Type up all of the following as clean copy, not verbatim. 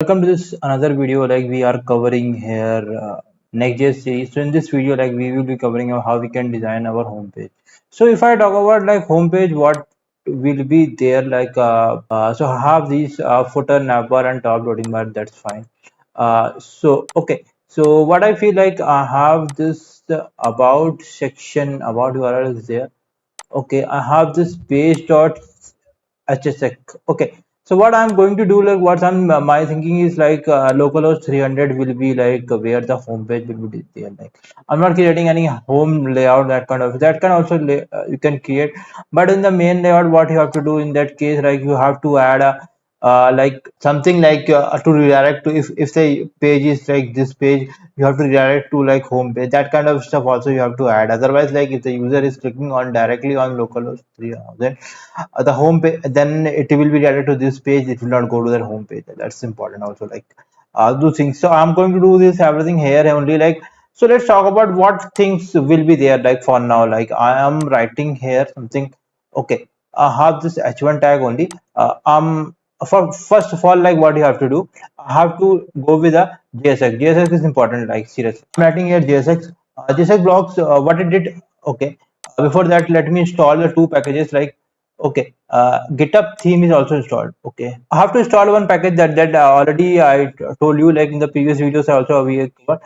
Welcome to this another video. Like we are covering here Next.js series. So in this video, like we will be covering how we can design our homepage. So if I talk about like homepage, what will be there? So I have these footer, navbar, and top loading bar. That's fine. Okay. So what I feel like I have this about section about URL is there. Okay, I have this page dot HSX. Okay, so what I'm going to do, like what I'm my thinking is like localhost 300 will be like where the home page will be there. Like I'm not creating any home layout, that can also you can create, but in the main layout, what you have to do in that case, like you have to add a like something like to redirect to if the page is like this page, you have to redirect to like home page. That kind of stuff also you have to add. Otherwise, like if the user is clicking on directly on localhost 3000, the home page, then it will be added to this page. It will not go to that home page. That's important also, like do things. So I'm going to do this everything here only, like. So let's talk about what things will be there, like for now. Like I am writing here something. Okay, I have this h1 tag only. For first of all, like what you have to do, I have to go with a JSX is important, like seriously. I'm writing here JSX blocks, what it did. Okay, before that, let me install the two packages. Like okay, GitHub theme is also installed. Okay, I have to install one package that already I told you, like in the previous videos also we covered.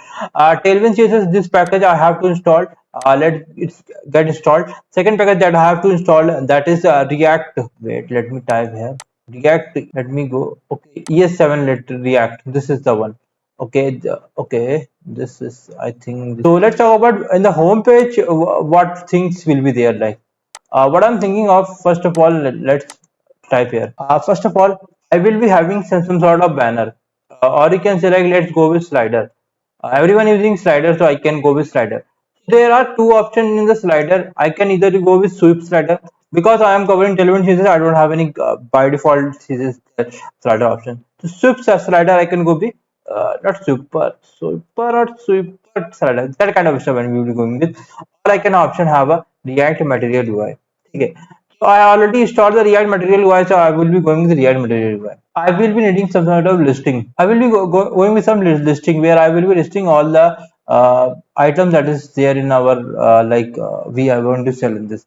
Tailwind CSS, this package I have to install. Let it get installed. Second package that I have to install, that is React. Wait, let me type here. React. Let me go. Okay, ES7. Let React. This is the one. Okay, okay. This is, I think. So let's talk about in the home page what things will be there, like. What I'm thinking of, first of all, let's type here. First of all, I will be having some sort of banner, or you can say like let's go with slider. Everyone using slider, so I can go with slider. There are two options in the slider. I can either go with sweep slider, because I am covering television series. I don't have any by default series slider option. So sweep slider, I can go with not super or sweeper slider. That kind of stuff when we will be going with. Or I can option have a React Material UI. Okay. So I already installed the React Material UI, so I will be going with the React Material UI. I will be needing some sort of listing. I will be going with some listing where I will be listing all the items that is there in our we are going to sell in this.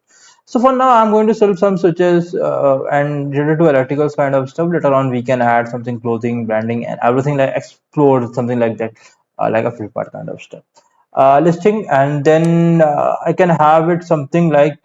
So for now, I'm going to sell some switches and related to electricals kind of stuff. Later on, we can add something clothing, branding, and everything, like explore something like that, like a Flipkart kind of stuff. Listing, and then I can have it something like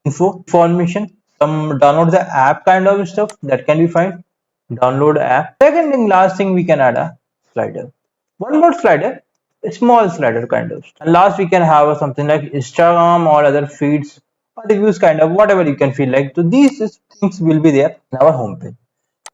information, some download the app kind of stuff that can be fine. Download app. Second thing, last thing, we can add a slider. One more slider, a small slider kind of. And last, we can have something like Instagram or other feeds or reviews kind of, whatever you can feel like. So these things will be there in our homepage.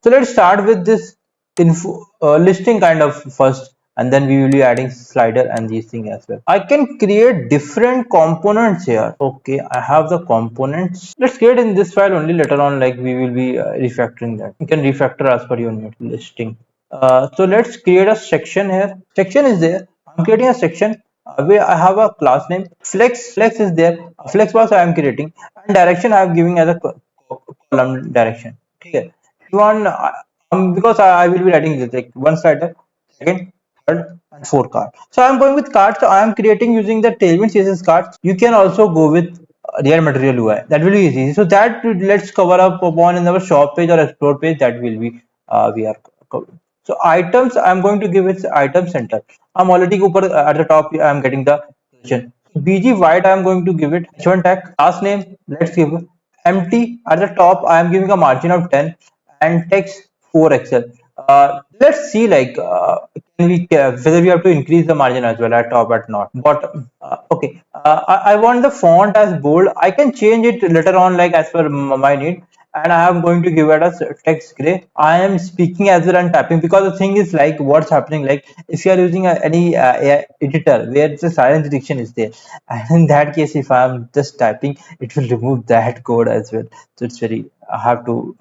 So let's start with this info listing kind of first, and then we will be adding slider and these things as well. I can create different components here. Okay, I have the components. Let's create in this file only. Later on, like we will be refactoring that. You can refactor as per your need. Listing. So let's create a section here. Section is there. I'm creating a section where I have a class name. Flex is there. A flex box I am creating, and direction I am giving as a column direction. Okay. You want because I will be writing this like one slider, second, third, and four card. So I'm going with cards. So I am creating using the tailwind CSS cards. You can also go with real material UI. That will be easy. So that let's cover up upon in our shop page or explore page. That will be we are covering. So items, I'm going to give it item center. I'm already at the top. I'm getting the position. BG white, I'm going to give it h1 tag. Last name, let's give empty. At the top, I am giving a margin of 10 and text 4 XL. Let's see, like can we whether we have to increase the margin as well at top, at not bottom. Okay, I want the font as bold. I can change it later on, like as per my need, and I am going to give it as text gray. I am speaking as well and typing, because the thing is like what's happening, like if you are using any AI editor where the silent detection is there, and in that case, if I am just typing, it will remove that code as well. So it's very, I have to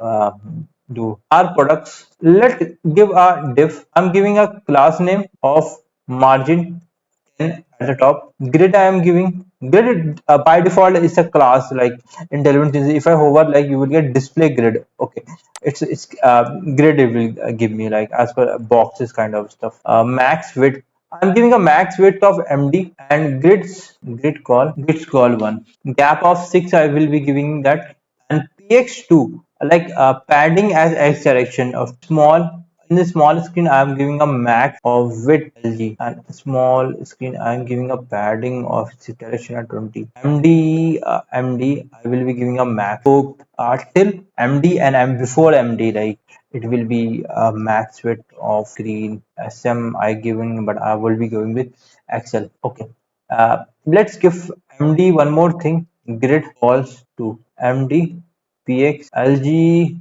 do our products. Let's give a div. I'm giving a class name of margin Then at the top, grid I am giving grid by default is a class like in Delvin. If I hover, like you will get display grid. Okay, it's grid. It will give me like as per boxes kind of stuff. Max width. I'm giving a max width of MD and grids call one. Gap of 6 I will be giving that, and px2 like padding as x direction of small. In the small screen I am giving a max of width LG, and small screen I am giving a padding of direction at 20. MD I will be giving a max. So till MD and I'm before MD, like it will be a max width of screen. SM I giving, but I will be going with XL. Okay. Let's give MD one more thing. Grid calls to MD PX LG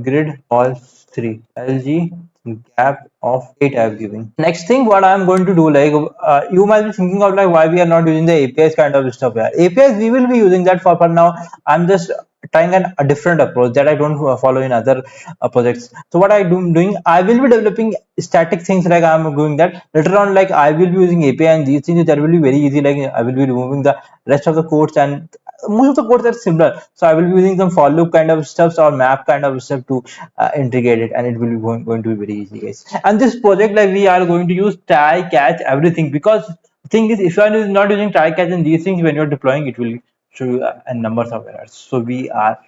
grid calls 3 LG gap of 8 I've given. Next thing what I'm going to do, like you might be thinking of like why we are not using the APIs kind of stuff. Yeah, APIs we will be using that for now. I'm just trying a different approach that I don't follow in other projects. So what doing, I will be developing static things like I'm doing that. Later on, like I will be using API and these things that will be very easy. Like I will be removing the rest of the codes, and most of the codes are similar. So I will be using some for loop kind of stuff or map kind of stuff to integrate it, and it will be going to be very easy, guys. And this project, like we are going to use try catch everything, because the thing is if you are not using try catch and these things when you're deploying, it will show you a numbers of errors. So we are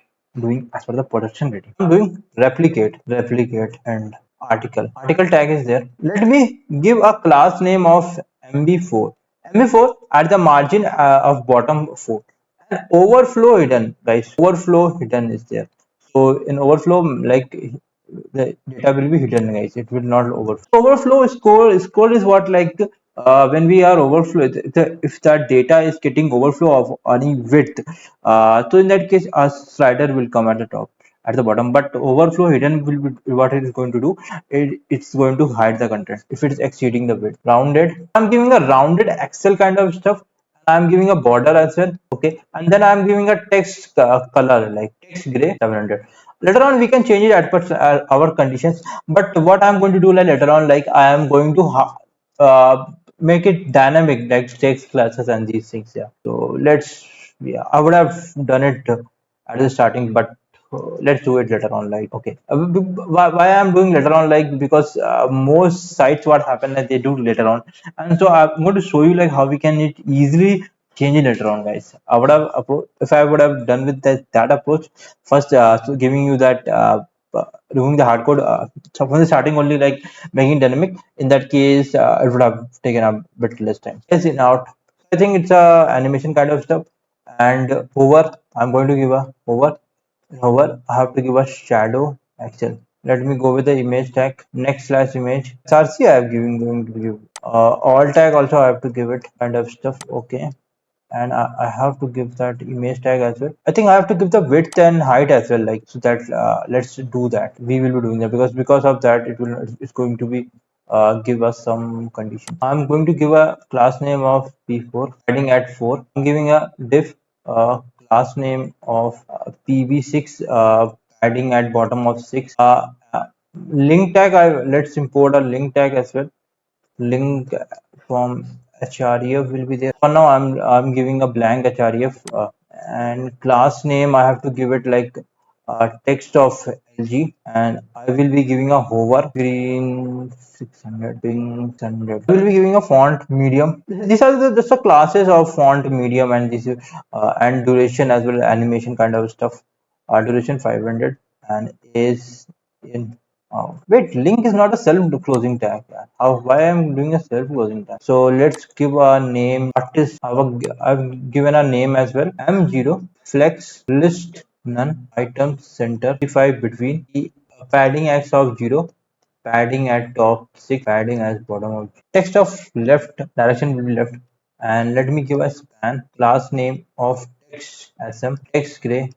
doing as per the production ready. I'm doing replicate and article tag is there. Let me give a class name of mb4 mb4 at the margin of bottom 4, and overflow hidden, guys. Overflow hidden is there. So in overflow, like the data will be hidden, guys. It will not overflow. Overflow score is what, like when we are overflow, if that data is getting overflow of any width, so in that case a slider will come at the top, at the bottom. But overflow hidden will be what it is going to do. It's going to hide the content if it is exceeding the width. Rounded, I'm giving a rounded Excel kind of stuff. I'm giving a border as well. Okay, and then I'm giving a text color like text gray 700. Later on we can change it as per our conditions, but what I'm going to do, like later on, like I am going to make it dynamic, like text classes and these things. Yeah, so let's, yeah, I would have done it at the starting, but let's do it later on, like okay. Why I'm doing later on, like because most sites what happen, like they do later on, and so I'm going to show you like how we can it easily change it later on, guys. I would have if I would have done with that approach first, so giving you that removing the hard code, so from the starting only, like making dynamic, in that case it would have taken a bit less time. Yes, in out, I think it's a animation kind of stuff. And hover, I'm going to give a hover, I have to give a shadow action. Let me go with the image tag, next slash image src I have given, going to give all tag also I have to give it kind of stuff. Okay, and I have to give that image tag as well. I think I have to give the width and height as well, like so that let's do that. We will be doing that because of that it's going to be give us some condition. I'm going to give a class name of p4 padding at 4. I'm giving a div class name of pb6 padding at bottom of 6. Link tag, let's import a link tag as well. Link from href will be there. For now I'm giving a blank href, and class name I have to give it like text of lg, and I will be giving a hover green 600 ping 600. I will be giving a font medium. These are just the classes of font medium, and this is and duration as well, animation kind of stuff. Duration 500, and is in. Oh, wait, link is not a self-closing tag. Yeah. How, why I'm doing a self-closing tag? So let's give a name. Artist. I've given a name as well. M0 flex list none item center 5 between the padding x of 0, padding at top 6, padding as bottom of text of left direction will be left. And let me give a span class name of text sm text gray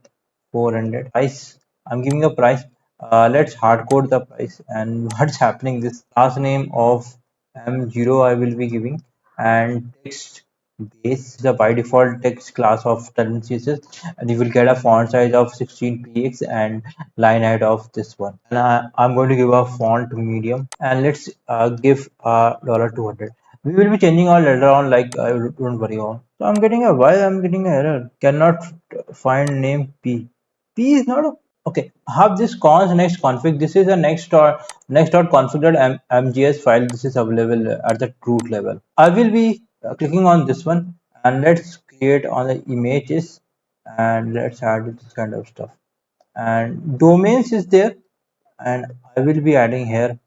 400 price. I'm giving a price. Let's hard code the price and what's happening. This class name of m0 I will be giving, and text base the by default text class of Css, and you will get a font size of 16 px and line height of this one. And I'm going to give a font medium, and let's give $200. We will be changing all later on, like don't worry on. So I'm getting a why I'm getting an error. Cannot find name P. P is not okay. Have this cons next config. This is a next.config.mgs file. This is available at the root level. I will be clicking on this one and let's create on the images and let's add this kind of stuff. And domains is there, and I will be adding here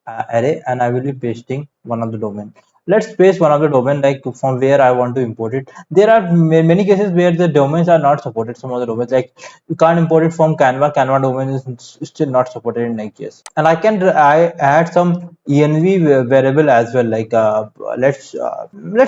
array and I will be pasting one of the domain. Let's paste one of the domain like from where I want to import it. There are many cases where the domains are not supported. Some of the domains like you can't import it from Canva. Canva domain is still not supported in Next.js. And I add some env variable as well. Like let's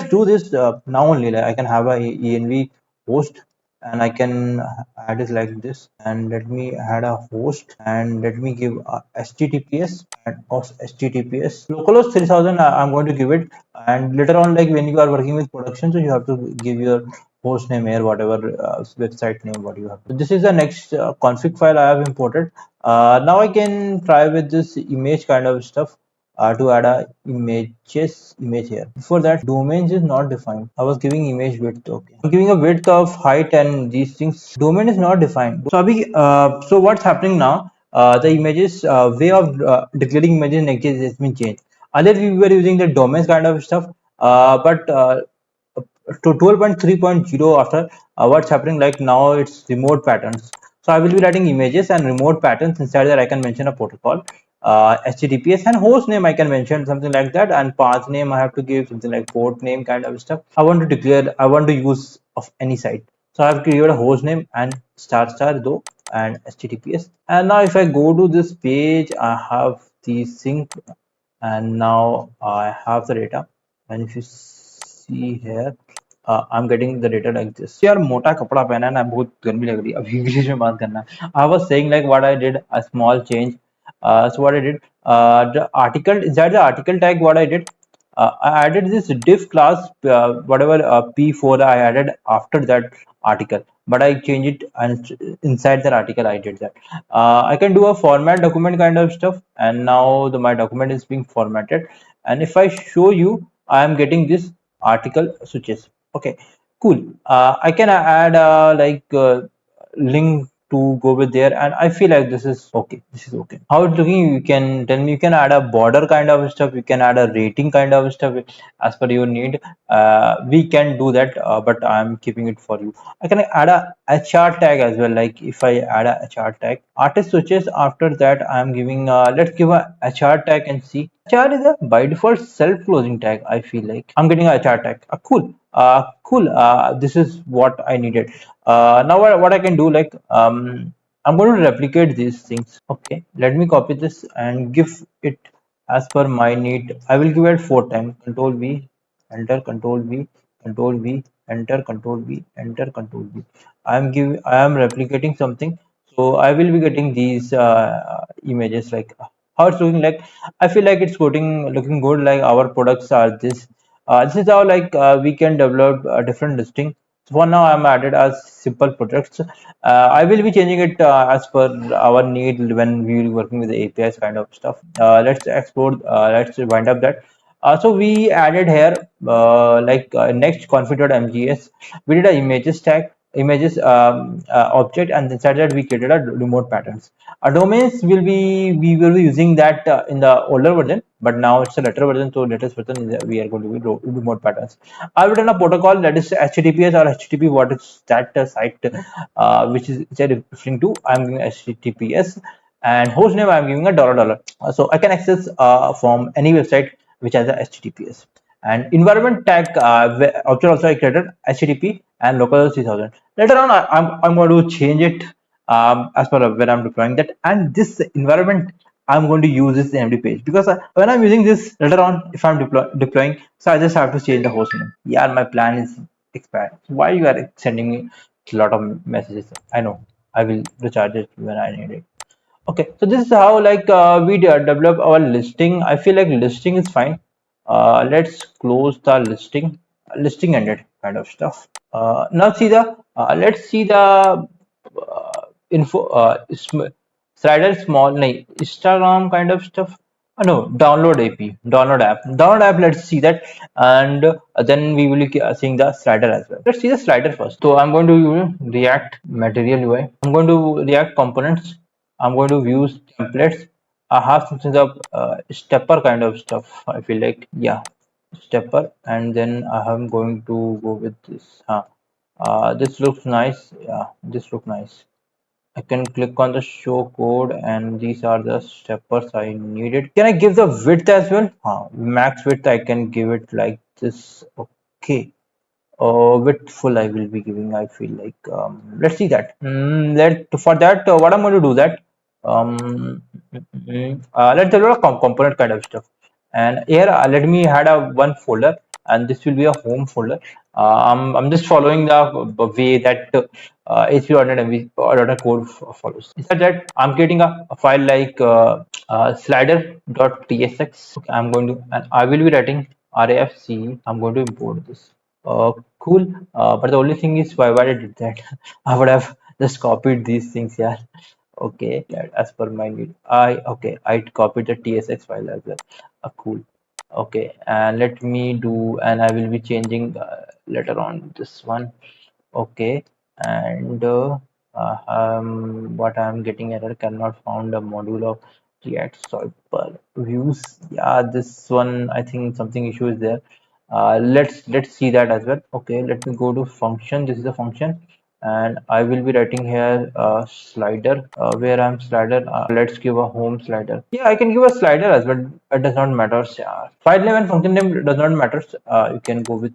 do this now only. Like I can have a env host and I can add it like this, and let me add a host and let me give a HTTPS and of HTTPS localhost 3000 I'm going to give it. And later on, like when you are working with production, so you have to give your host name here, whatever website name what you have. So this is the next config file I have imported. Now I can try with this image kind of stuff to add a image here. Before that, domains is not defined. I was giving image width. Okay, I'm giving a width of height and these things. Domain is not defined. So so what's happening now? The images way of declaring images in Next.js has been changed. Earlier we were using the domains kind of stuff, but to 12.3.0 after what's happening, like now it's remote patterns. So I will be writing images and remote patterns. Inside there I can mention a protocol, HTTPS, and host name I can mention something like that, and path name I have to give something like port name kind of stuff. I want to declare, I want to use of any site, so I have to give it a host name and star star though and HTTPS. And now if I go to this page, I have the sync, and now I have the data. And if you see here, I'm getting the data like this. यार मोटा कपड़ा पहना है ना, बहुत गर्मी लग रही है, अभी इंग्लिश में बात करना है. I was saying like what I did, a small change. So what I did, the article, inside the article tag, what I did, I added this diff class, whatever p4 I added after that article, but I changed it, and inside that article I did that. I can do a format document kind of stuff, and now my document is being formatted. And if I show you, I am getting this article switches. Okay, cool. I can add link to go with there, and I feel like this is okay. This is okay. How it's looking, you can tell me. You can add a border kind of stuff, you can add a rating kind of stuff as per your need. We can do that, but I'm keeping it for you. I can add a HR tag as well. Like if I add a HR tag, artist switches, after that I'm giving let's give a HR tag and see. HR is a by default self closing tag. I feel like I'm getting a HR tag. Cool. This is what I needed. Now what I can do, like I'm going to replicate these things. Okay, let me copy this and give it as per my need. I will give it 4 times. Control V, enter, Control V, Control V, enter, Control V, enter, Control V. I am replicating something. So I will be getting these images like how it's looking like. I feel like it's looking good. Like our products are this. This is how like we can develop a different listing. So for now, I'm added as simple projects. I will be changing it as per our need when we will be working with the APIs kind of stuff. Let's explore. Let's wind up that. So we added here next config.mgs. We did a images tag, images object, and inside that we created a remote patterns. Our domains will be we will be using that in the older version, but now it's a later version. So latest version is we are going to be remote patterns. I've written a protocol that is HTTPS or HTTP. What is that site which I'm referring to? I'm giving HTTPS, and host name I'm giving a dollar. So I can access from any website which has a HTTPS. And environment tag object also I created HTTP and local 3000. Later on, I'm going to change it as per when I'm deploying that. And this environment I'm going to use this in every page, because when I'm using this later on, if I'm deploying, so I just have to change the host name. Yeah, my plan is expired. So why you are sending me a lot of messages? I know I will recharge it when I need it. Okay, so this is how like we develop our listing. I feel like listing is fine. Let's close the listing. Listing ended kind of stuff. Now see the let's see the info slider small, like Instagram kind of stuff. No, download AP, download app, download app. Let's see that, and then we will be seeing the slider as well. Let's see the slider first. So I'm going to React Material UI. I'm going to React Components. I'm going to views templates. I have something of stepper kind of stuff. I feel like, yeah, stepper, and then I am going to go with this. This looks nice. Yeah, this looks nice. I can click on the show code and these are the steppers I needed. Can I give the width as well? Max width I can give it like this. Okay. Width full I will be giving. I feel like let's see that. Let for that what I'm going to do that. Let's do a component kind of stuff. And here let me add a one folder and this will be a home folder. I'm just following the way that HP.NET code follows. Instead that I'm creating a file like slider.tsx. Okay, I'm going to and I will be writing RAFC. I'm going to import this. Cool. But the only thing is why I did that. I would have just copied these things, yeah. Okay, yeah, as per my need. I copied the TSX file as well. Cool. Okay, and let me do, and I will be changing later on this one. Okay, and what I'm getting error cannot found a module of React Solver views. Yeah, this one I think something issue is there. Let's see that as well. Okay, let me go to function. This is a function, and I will be writing here slider. Where I'm slider. Let's give a home slider. Yeah, I can give a slider as well. It does not matter. File name and function name does not matter. You can go with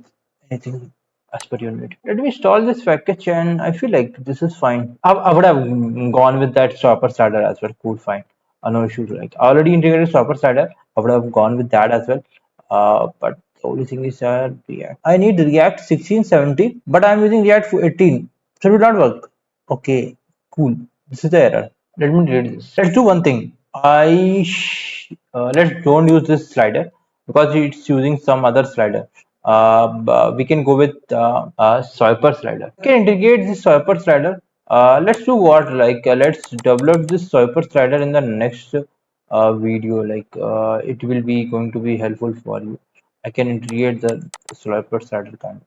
anything as per your need. Let me install this package and I feel like this is fine. I would have gone with that Swapper slider as well. Cool, fine. No issues. Like I already integrated Swapper slider. I would have gone with that as well. But the only thing is React. I need React 1670, but I'm using React 18. So it will not work. Okay, cool. This is the error. Let me delete this. Let's do one thing. Let's don't use this slider because it's using some other slider. We can go with swiper slider. We can integrate this swiper slider. Let's do what like let's develop this swiper slider in the next video. Like it will be going to be helpful for you. I can integrate the swiper slider kind.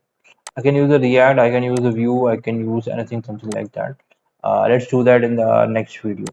I can use a React. I can use a Vue. I can use anything something like that. Let's do that in the next video.